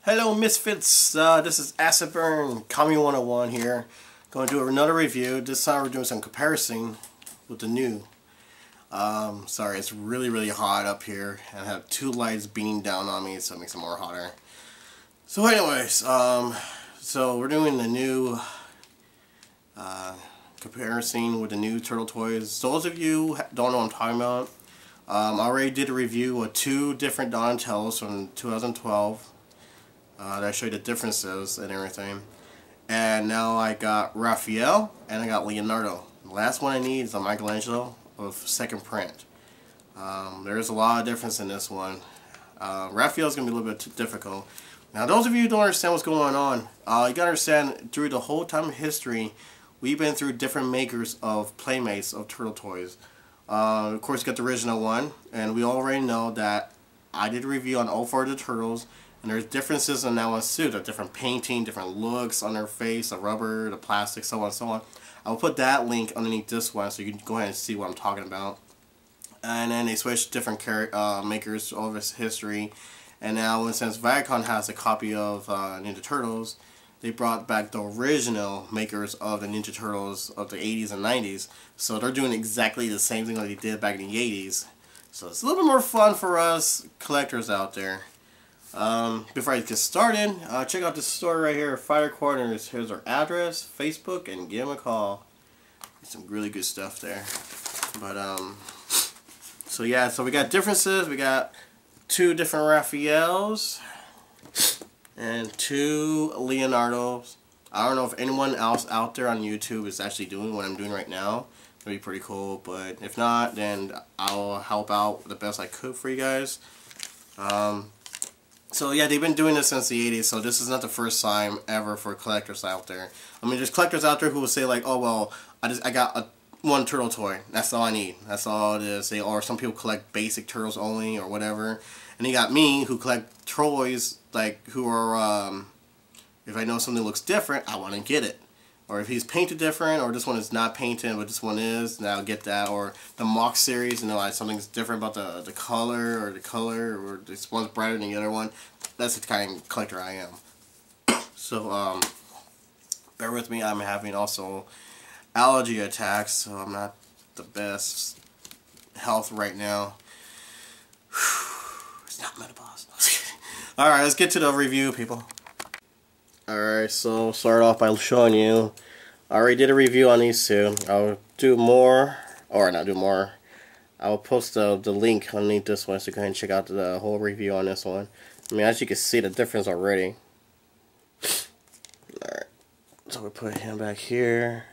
Hello Misfits, this is Acid Burn, Kami 101 here. Going to do another review. This time we're doing some comparison with the new. Sorry, it's really hot up here. And I have two lights beaming down on me, so it makes it more hotter. So anyways, so we're doing the new comparison with the new Turtle Toys. Those of you who don't know what I'm talking about, I already did a review of two different Donatellos from 2012. That show you the differences and everything. And now I got Raphael and I got Leonardo. The last one I need is a Michaelangelo of second print. There's a lot of difference in this one. Raphael's going to be a little bit difficult. Now those of you who don't understand what's going on, you got to understand through the whole time of history, we've been through different makers of playmates of Turtle Toys. Of course you got the original one, and we already know that I did a review on all four of the Turtles. And there's differences in that one suit, a different painting, different looks on their face, the rubber, the plastic, so on and so on. I'll put that link underneath this one so you can go ahead and see what I'm talking about. And then they switched different makers over history. And now, since Viacom has a copy of Ninja Turtles, they brought back the original makers of the Ninja Turtles of the 80s and 90s. So they're doing exactly the same thing like they did back in the 80s. So it's a little bit more fun for us collectors out there. Before I get started, check out this store right here, Fire Corners. Here's our address, Facebook, and give them a call. Some really good stuff there. But, so yeah, so we got differences. We got two different Raphaels and two Leonardos. I don't know if anyone else out there on YouTube is actually doing what I'm doing right now. That'd be pretty cool, but if not, then I'll help out the best I could for you guys. So yeah, they've been doing this since the 80s, so this is not the first time ever for collectors out there. I mean, there's collectors out there who will say like, oh well, I got one turtle toy, that's all I need, that's all it is. Or some people collect basic turtles only or whatever. And you got me who collect toys like who are, if I know something looks different, I want to get it. Or if he's painted different, or this one is not painted, but this one is, then I'll get that. Or the mock series, you know, like something's different about the color, or this one's brighter than the other one. That's the kind of collector I am. So, bear with me, I'm having also allergy attacks, so I'm not the best health right now. It's not menopause. Alright, let's get to the review, people. Alright, so start off by showing you, I already did a review on these two. I'll do more, or not do more. I'll post the link underneath this one, so go ahead and check out the whole review on this one. I mean, as you can see the difference already. Alright, so we put him back here.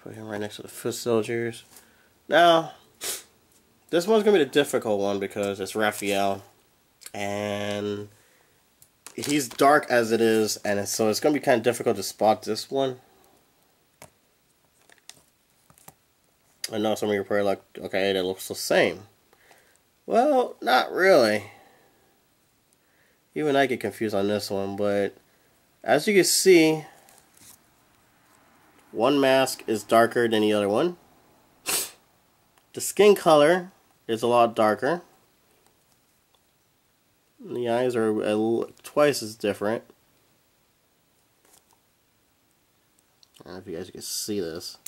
Put him right next to the foot soldiers. Now, this one's going to be the difficult one because it's Raphael. And he's dark as it is, and so it's going to be kind of difficult to spot this one. I know some of you are probably like, okay, that looks the same. Well, not really. Even I get confused on this one, but as you can see, one mask is darker than the other one. The skin color is a lot darker. The eyes are twice as different. I don't know if you guys can see this.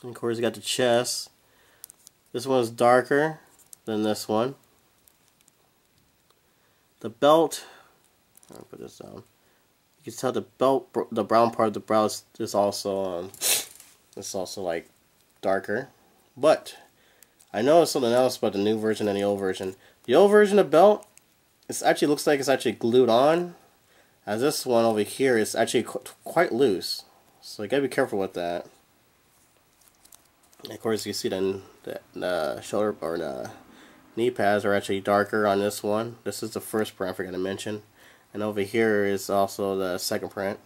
And of course, you got the chest. This one's darker than this one. The belt. I'll put this down. You can tell the belt, the brown part of the brow is also like darker. But I noticed something else about the new version and the old version. The old version of belt, it actually looks like it's actually glued on. As this one over here is actually quite loose. So you gotta be careful with that. And of course you see the shoulder or the knee pads are actually darker on this one. This is the first print I forgot to mention. And over here is also the second print.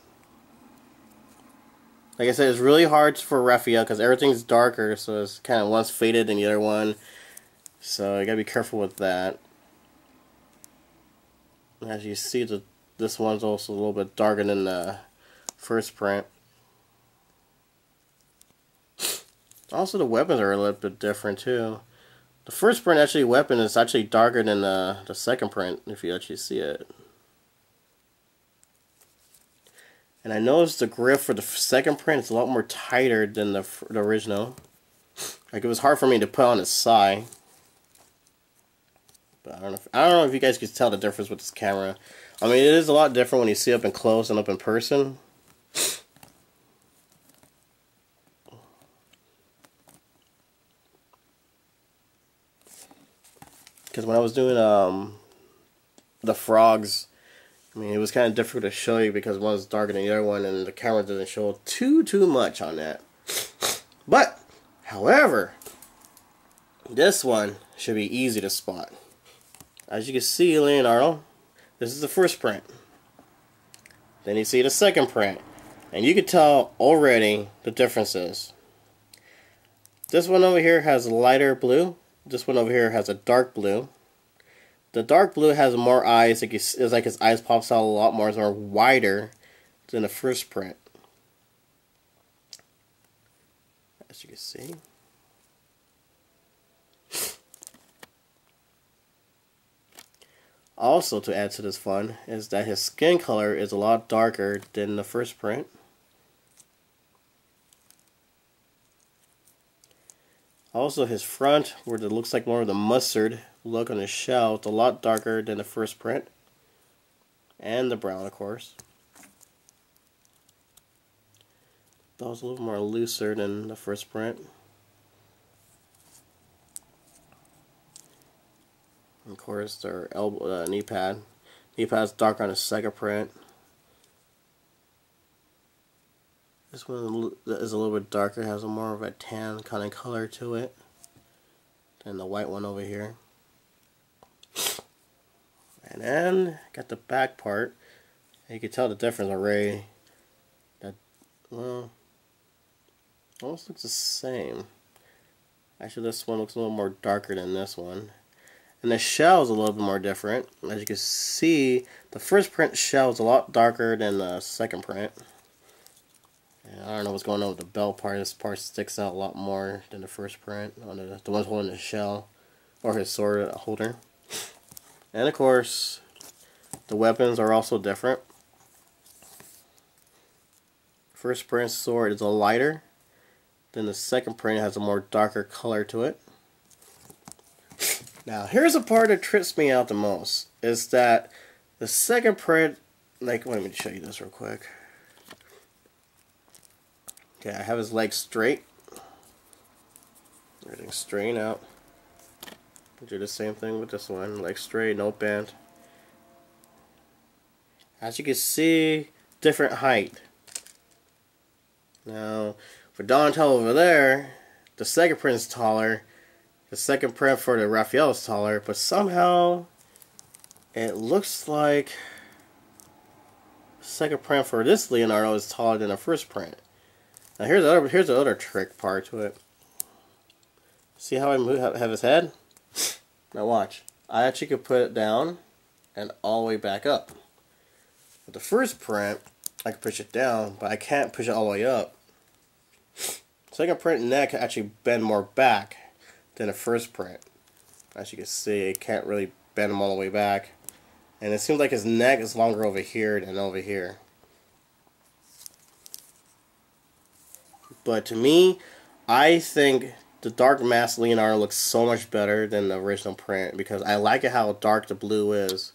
Like I said, it's really hard for Raphael because everything's darker, so it's kind of one's faded than the other one. So you gotta be careful with that. As you see, this one's also a little bit darker than the first print. Also, the weapons are a little bit different too. The first print actually weapon is actually darker than the second print, if you actually see it. And I noticed the grip for the second print is a lot more tighter than the original. Like, it was hard for me to put on the side. But I don't know if you guys can tell the difference with this camera. I mean, it is a lot different when you see it up in close and up in person. Because when I was doing the frogs, I mean, it was kind of difficult to show you because one was darker than the other one, and the camera didn't show too much on that. But, however, this one should be easy to spot. As you can see, Leonardo, this is the first print. Then you see the second print, and you can tell already the differences. This one over here has a lighter blue. This one over here has a dark blue. The dark blue has more eyes. It's like his eyes pops out a lot more. It's more wider than the first print. As you can see. Also, to add to this fun, is that his skin color is a lot darker than the first print. Also, his front, where it looks like more of the mustard look on his shell, it's a lot darker than the first print. And the brown, of course. That was a little more looser than the first print. Of course, their elbow, knee pad. Knee pad's dark on the second print. This one is a little bit darker, has a more of a tan kind of color to it than the white one over here. And then got the back part. You can tell the difference already. That, well, almost looks the same. Actually, this one looks a little more darker than this one. And the shell is a little bit more different. As you can see, the first print shell is a lot darker than the second print. And I don't know what's going on with the belt part. This part sticks out a lot more than the first print on the ones holding the shell or his sword holder. And of course, the weapons are also different. First print sword is a lighter. Then the second print has a more darker color to it. Now, here's the part that trips me out the most. Is that the second print, like, let me show you this real quick. Okay, I have his legs straight. Everything's straight out. Do the same thing with this one. Legs straight, no bend. As you can see, different height. Now, for Donatello over there, the second print is taller. The second print for the Raphael is taller, but somehow it looks like the second print for this Leonardo is taller than the first print. Now here's the other trick part to it. See how I have his head? Now watch. I actually could put it down and all the way back up. With the first print, I can push it down, but I can't push it all the way up. Second print neck can actually bend more back than the first print. As you can see, it can't really bend him all the way back. And it seems like his neck is longer over here than over here. But to me, I think the Dark Mask Leonardo looks so much better than the original print because I like it how dark the blue is.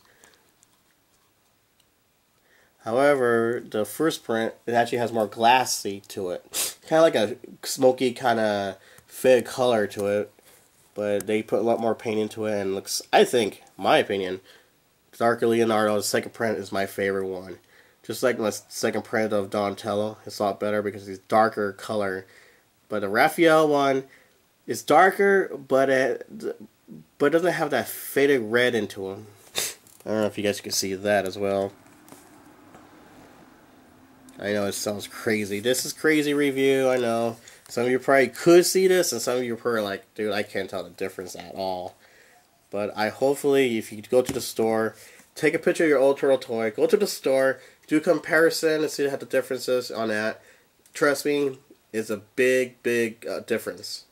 However, the first print, it actually has more glassy to it. Kind of like a smoky kind of fade color to it. But they put a lot more paint into it and looks, I think, my opinion, Darker Leonardo, the second print is my favorite one. Just like my second print of Donatello, it's a lot better because it's darker color. But the Raphael one is darker, but it doesn't have that faded red into him. I don't know if you guys can see that as well. I know it sounds crazy. This is crazy review, I know. Some of you probably could see this, and some of you are probably like, dude, I can't tell the difference at all. But hopefully, if you go to the store, take a picture of your old turtle toy, go to the store, do a comparison and see how the differences on that. Trust me, it's a big difference.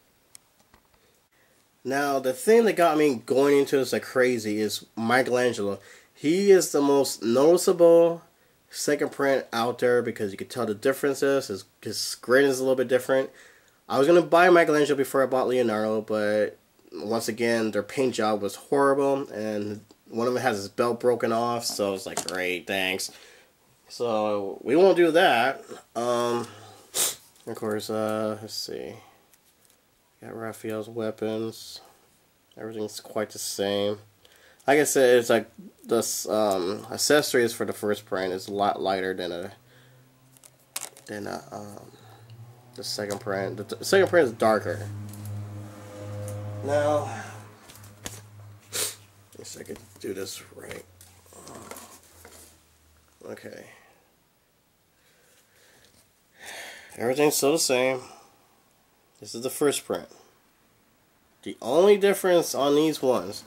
Now, the thing that got me going into this like crazy is Michelangelo. He is the most noticeable second print out there because you can tell the differences. His grin is a little bit different. I was going to buy Michelangelo before I bought Leonardo, but once again, their paint job was horrible, and one of them has his belt broken off, so I was like, great, thanks. So, we won't do that. Of course, let's see. Got Raphael's weapons. Everything's quite the same. Like I said, it's like this accessories for the first print is a lot lighter than the second print. The second print is darker. Now, let's see if I can do this right. Okay. Everything's still the same. This is the first print. The only difference on these ones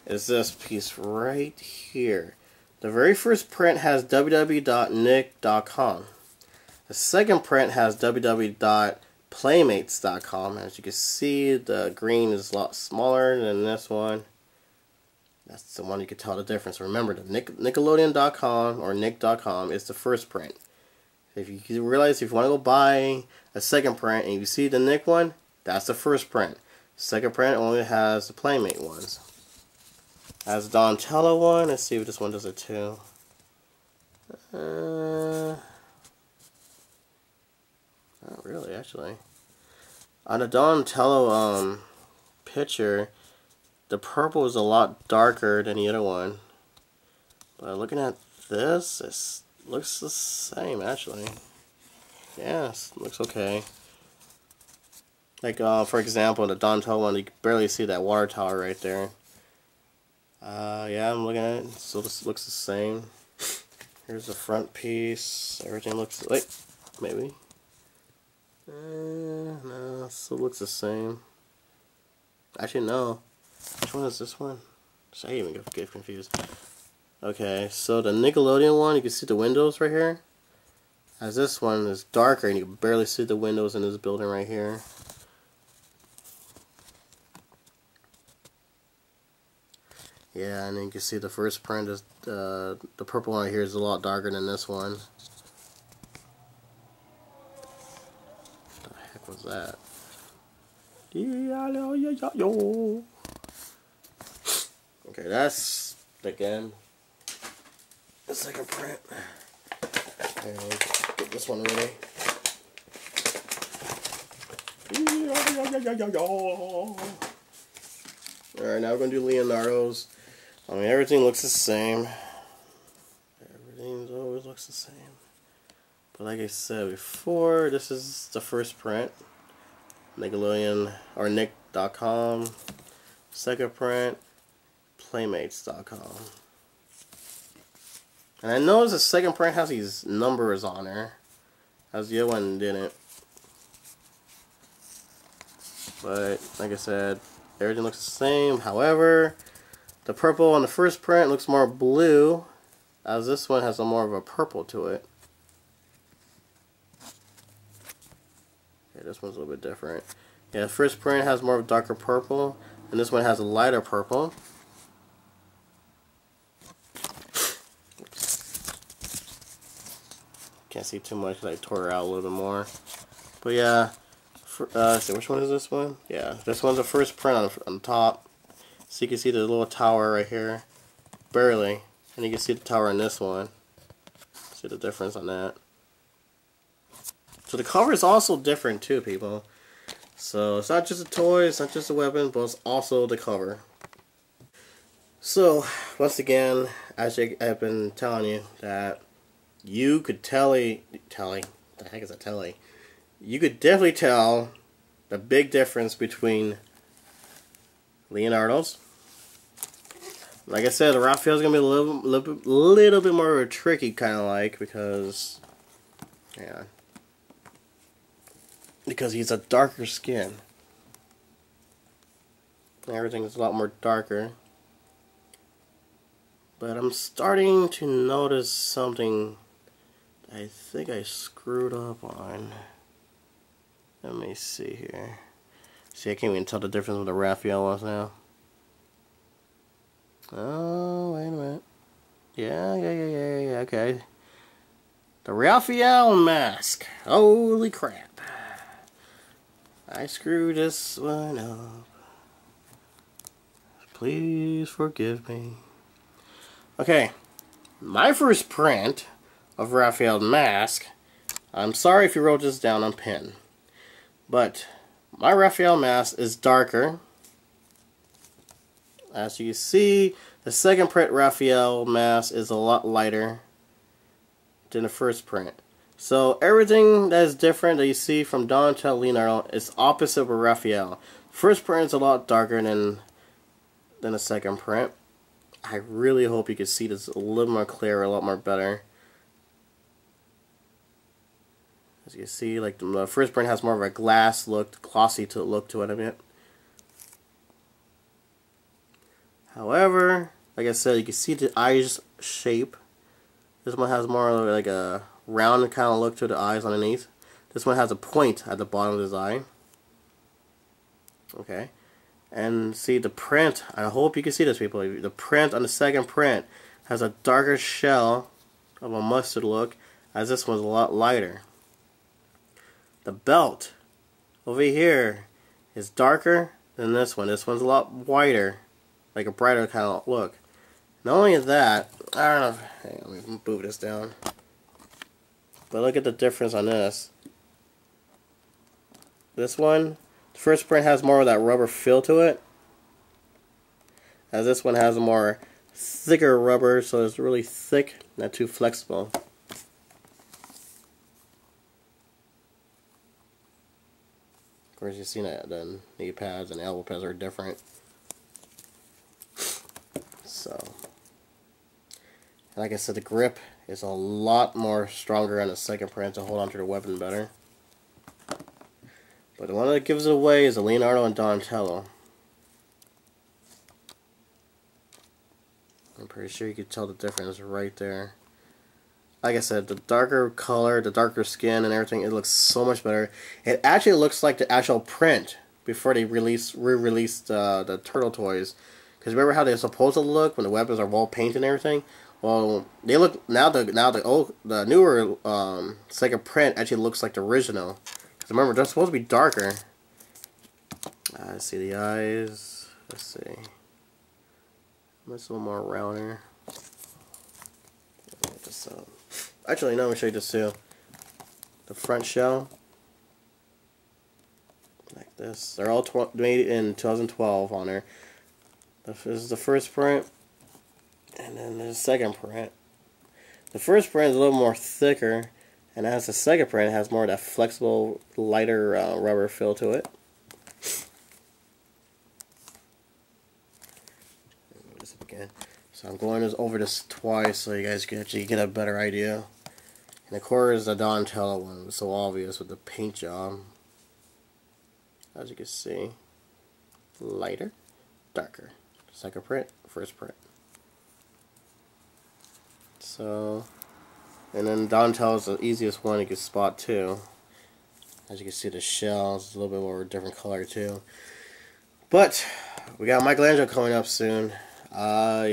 is this piece right here. The very first print has www.nick.com. The second print has www.playmates.com. As you can see, the green is a lot smaller than this one. That's the one you can tell the difference. Remember, the Nickelodeon.com or Nick.com is the first print. If you realize if you want to go buy a second print and you see the Nick one, that's the first print. Second print only has the Playmate ones. Has Donatello one. Let's see if this one does it too. Not really, actually. On the Donatello picture, the purple is a lot darker than the other one. But looking at this, it looks the same, actually. Yes, looks okay. Like, for example, the Donatello one, you can barely see that water tower right there. Yeah, I'm looking at it. Still just looks the same. Here's the front piece. Everything looks... Wait, maybe. No, still looks the same. Actually, no. Which one is this one? I even get confused. Okay, so the Nickelodeon one, you can see the windows right here. As this one is darker, and you can barely see the windows in this building right here. Yeah, and then you can see the first print is the purple one here is a lot darker than this one. What the heck was that? Okay, that's again the second print. Okay, get this one ready. Alright, now we're going to do Leonardo's. I mean, everything looks the same. Everything always looks the same. But like I said before, this is the first print. Nickelodeon, or Nick.com. Second print, Playmates.com. And I noticed the second print has these numbers on there, as the other one didn't. But, like I said, everything looks the same. However, the purple on the first print looks more blue, as this one has a more of a purple to it. Okay, this one's a little bit different. Yeah, the first print has more of a darker purple, and this one has a lighter purple. Can't see too much because I tore it out a little bit more. But yeah, let's see, which one is this one? Yeah, this one's the first print on the top. So you can see the little tower right here. Barely. And you can see the tower in this one. See the difference on that. So the cover is also different too, people. So it's not just a toy, it's not just a weapon, but it's also the cover. So, once again, as I've been telling you, that you could the heck is a telly? You could definitely tell the big difference between Leonardo's. Like I said, Raphael's gonna be a little bit more of a tricky kind of like, because yeah, because he's a darker skin. Everything is a lot more darker. But I'm starting to notice something I think I screwed up on. Let me see here. See, I can't even tell the difference with the Raphael ones now. Oh, wait a minute. Yeah, okay. The Raphael mask. Holy crap. I screwed this one up. Please forgive me. Okay. My first print of Raphael mask. I'm sorry if you wrote this down on pen. But my Raphael mask is darker. As you can see, the second print Raphael mask is a lot lighter than the first print. So everything that is different that you see from Donatello, Leonardo is opposite of Raphael. First print is a lot darker than the second print. I really hope you can see this a little more clear, a lot more better. As you can see, like the first print has more of a glass look, glossy look to it a bit. However, like I said, you can see the eyes shape. This one has more of like a round kind of look to the eyes underneath. This one has a point at the bottom of his eye. Okay. And see the print, I hope you can see this, people. The print on the second print has a darker shell of a mustard look, as this one's a lot lighter. The belt over here is darker than this one. This one's a lot whiter, like a brighter kind of look. Not only that, I don't know. Hang on, let me move this down. But look at the difference on this. This one, the first print has more of that rubber feel to it, as this one has a more thicker rubber, so it's really thick, not too flexible. Of course, you've seen that the knee pads and elbow pads are different. So, like I said, the grip is a lot more stronger on the second print to hold onto the weapon better. But the one that gives it away is the Leonardo and Donatello. I'm pretty sure you can tell the difference right there. Like I said, the darker color, the darker skin and everything, it looks so much better. It actually looks like the actual print before they re-released the Turtle toys. Because remember how they're supposed to look when the weapons are well painted and everything? Well, they look now the newer second print actually looks like the original. Because remember, they're supposed to be darker. Let's see the eyes. Let's see. It's a little more rounder. Actually, no, let me show you this too. The front shell, like this. They're all made in 2012 on there. This is the first print, and then the second print. The first print is a little more thicker, and as the second print, it has more of that flexible, lighter rubber feel to it. This up again. So I'm going over this twice so you guys can actually get a better idea. And of course the Donatello one was so obvious with the paint job. As you can see, lighter, darker. Second print, first print. So, and then Donatello is the easiest one you can spot too. As you can see, the shell is a little bit more different color too. But we got Michaelangelo coming up soon.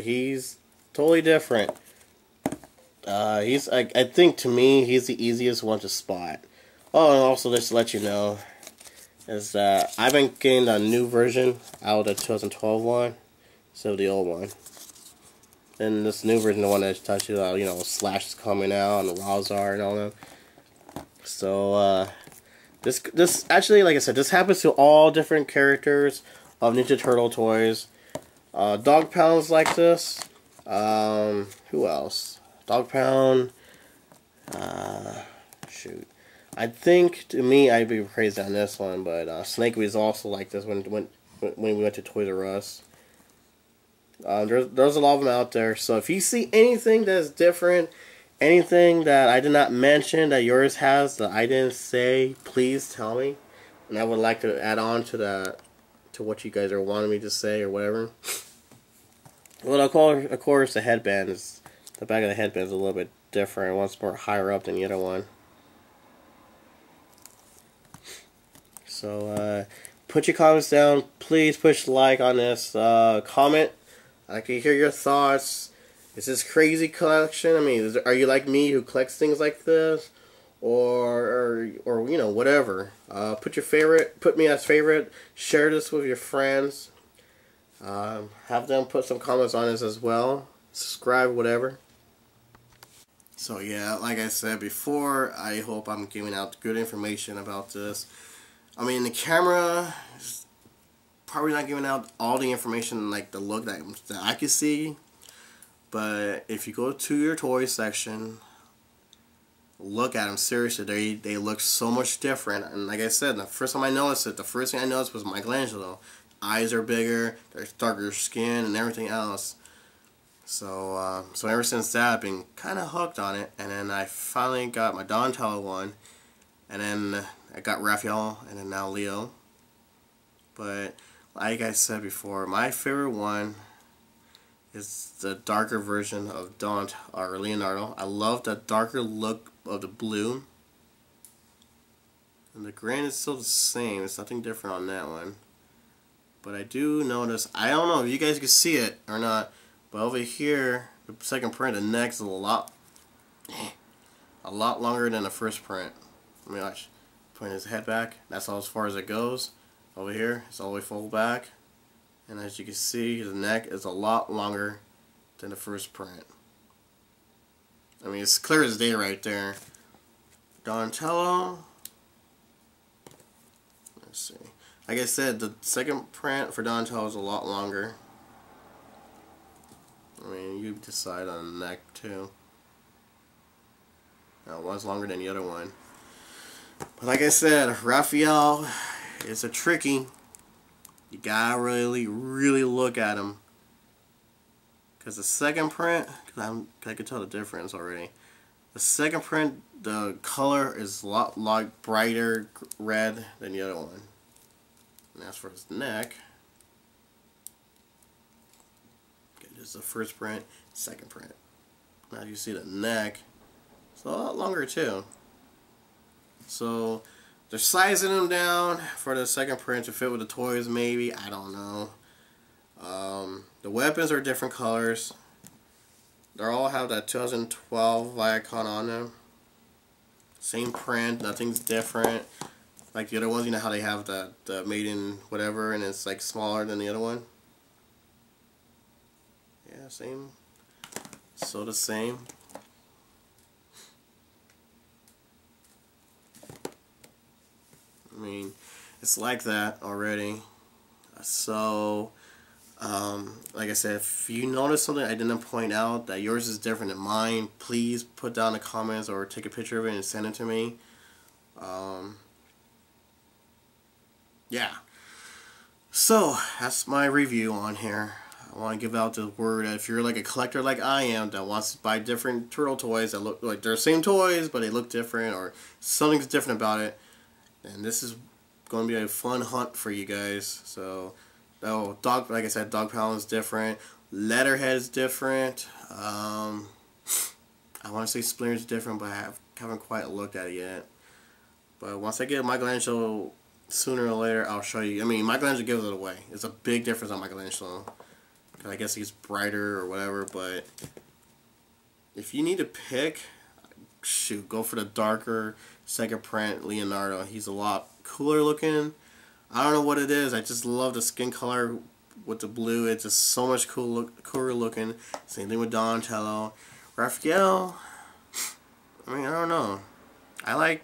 He's totally different. I think to me, he's the easiest one to spot. Oh, and also just to let you know, is that I've been getting a new version out of the 2012 one, instead of the old one. And this new version, the one that touches you, you know, Slash is coming out, and Razar and all that. So, this actually, like I said, this happens to all different characters of Ninja Turtle toys. Dog Pound's like this. Who else? Dog Pound. Shoot. I think, to me, I'd be crazy on this one, but Snake was also like this when we went to Toys R Us. There's a lot of them out there, so if you see anything that's different, anything that I did not mention that yours has that I didn't say, please tell me, and I would like to add on to what you guys are wanting me to say or whatever. Well, of course, the headband is, the back of the headband is a little bit different. One's more higher up than the other one. So, put your comments down. Please push like on this. Comment. I can hear your thoughts. Is this crazy collection? I mean, are you like me who collects things like this? Or you know, whatever. Put me as favorite. Share this with your friends. Have them put some comments on this as well. Subscribe, whatever. So yeah, like I said before, I hope I'm giving out good information about this. I mean, the camera is probably not giving out all the information, like the look that I can see. But if you go to your toy section, look at them. Seriously, they look so much different. And like I said, the first time I noticed it, the first thing I noticed was Michelangelo. Eyes are bigger, there's darker skin, and everything else. So ever since that, I've been kind of hooked on it. And then I finally got my Donatello one, and then I got Raphael, and then now Leo. But like I said before, my favorite one is the darker version of Leonardo. I love the darker look of the blue. And the grain is still the same. It's nothing different on that one. But I do notice, I don't know if you guys can see it or not, but over here, the second print, the neck is a lot longer than the first print. I mean, gosh, putting his head back, that's all as far as it goes. Over here, it's all the way full back. And as you can see, the neck is a lot longer than the first print. I mean, it's clear as day right there. Donatello. Let's see. Like I said, the second print for Donatello is a lot longer. I mean, you decide on the neck too. Now, one's longer than the other one. But like I said, Raphael is a tricky. You gotta really look at him. Because the second print, I can tell the difference already. The second print, the color is a lot brighter red than the other one. And as for his neck, okay, this is the first print, second print. Now you see the neck, it's a lot longer too. So they're sizing them down for the second print to fit with the toys, maybe. I don't know. The weapons are different colors. They all have that 2012 icon on them. Same print, nothing's different. Like the other ones, you know how they have the made in whatever, and it's like smaller than the other one. Yeah, same. So the same. I mean, it's like that already. So, like I said, if you notice something I didn't point out, that yours is different than mine, please put down in the comments or take a picture of it and send it to me. Yeah. So, that's my review on here. I want to give out the word that if you're like a collector like I am that wants to buy different turtle toys that look like they're the same toys but they look different or something's different about it, and this is going to be a fun hunt for you guys. So, like I said, Dog Pound is different. Leatherhead is different. I want to say Splinter is different, but I haven't quite looked at it yet. But once I get Michelangelo, sooner or later, I'll show you. I mean, Michelangelo gives it away. It's a big difference on Michelangelo. Because I guess he's brighter or whatever, but if you need to pick, shoot, go for the darker second print Leonardo. He's a lot cooler looking. I don't know what it is. I just love the skin color with the blue. It's just so much cooler looking. Same thing with Donatello. Raphael, I mean, I don't know. I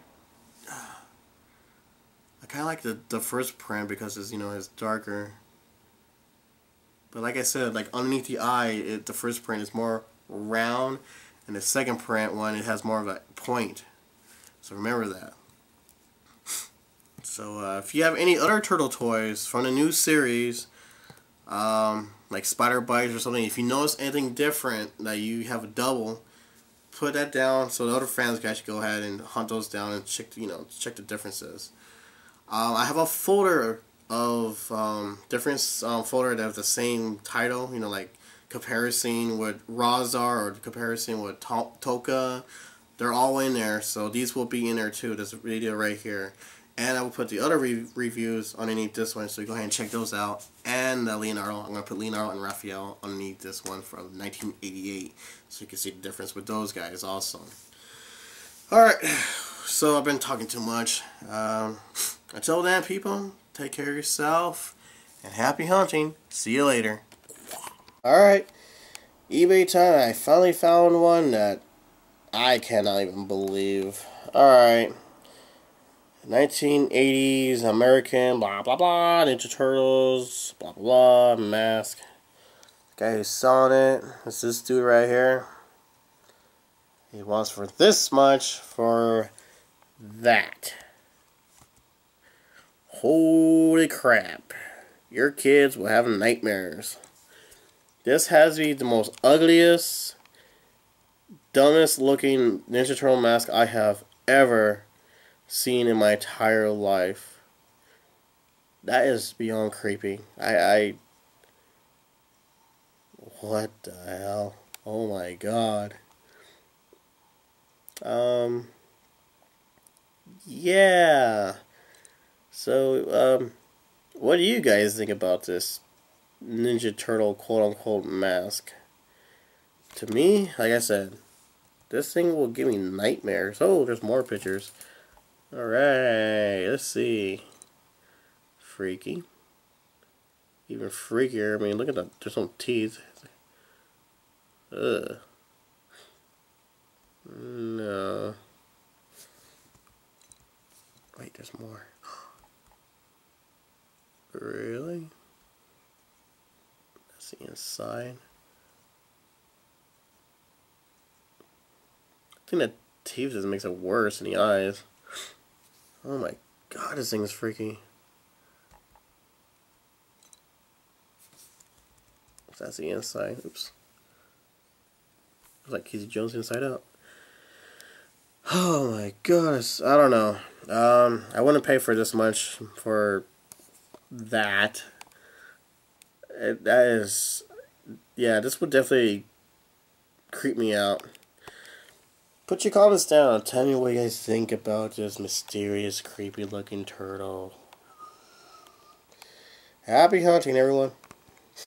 kind of like the first print because it's, you know, it's darker. But like I said, like underneath the eye, the first print is more round, and the second print one, it has more of a point. So remember that. So if you have any other turtle toys from the new series, like Spider Bites or something, if you notice anything different that you have a double, put that down so the other fans can actually go ahead and hunt those down and check, check the differences. I have a folder of different folder that have the same title, like comparison with Razar or comparison with Toka. They're all in there, so these will be in there too. This video right here. And I will put the other reviews underneath this one, so you go ahead and check those out. And Leonardo, I'm going to put Leonardo and Raphael underneath this one from 1988, so you can see the difference with those guys also. Alright, so I've been talking too much. Until then, people, take care of yourself, and happy hunting. See you later. Alright, eBay time. I finally found one that I cannot even believe. Alright. 1980s American, blah blah blah, Ninja Turtles, blah blah blah, mask. The guy who's selling it is this dude right here. He wants for this much for that. Holy crap. Your kids will have nightmares. This has to be the most ugliest, dumbest looking Ninja Turtle mask I have ever seen in my entire life. That is beyond creepy. What the hell? Oh my god. Yeah. So, what do you guys think about this Ninja Turtle quote-unquote mask? To me, like I said, this thing will give me nightmares. Oh, there's more pictures. Alright, let's see. Freaky. Even freakier. I mean, look at that. There's no teeth. Ugh. No. Wait, there's more. Really? That's the inside. I think that teeth just makes it worse in the eyes. Oh my god, this thing is freaky. That's the inside. Oops. Looks like Casey Jones inside out. Oh my gosh. I don't know. I wouldn't pay for this much for that. That is... Yeah, this would definitely creep me out. Put your comments down. Tell me what you guys think about this mysterious, creepy looking turtle. Happy hunting, everyone.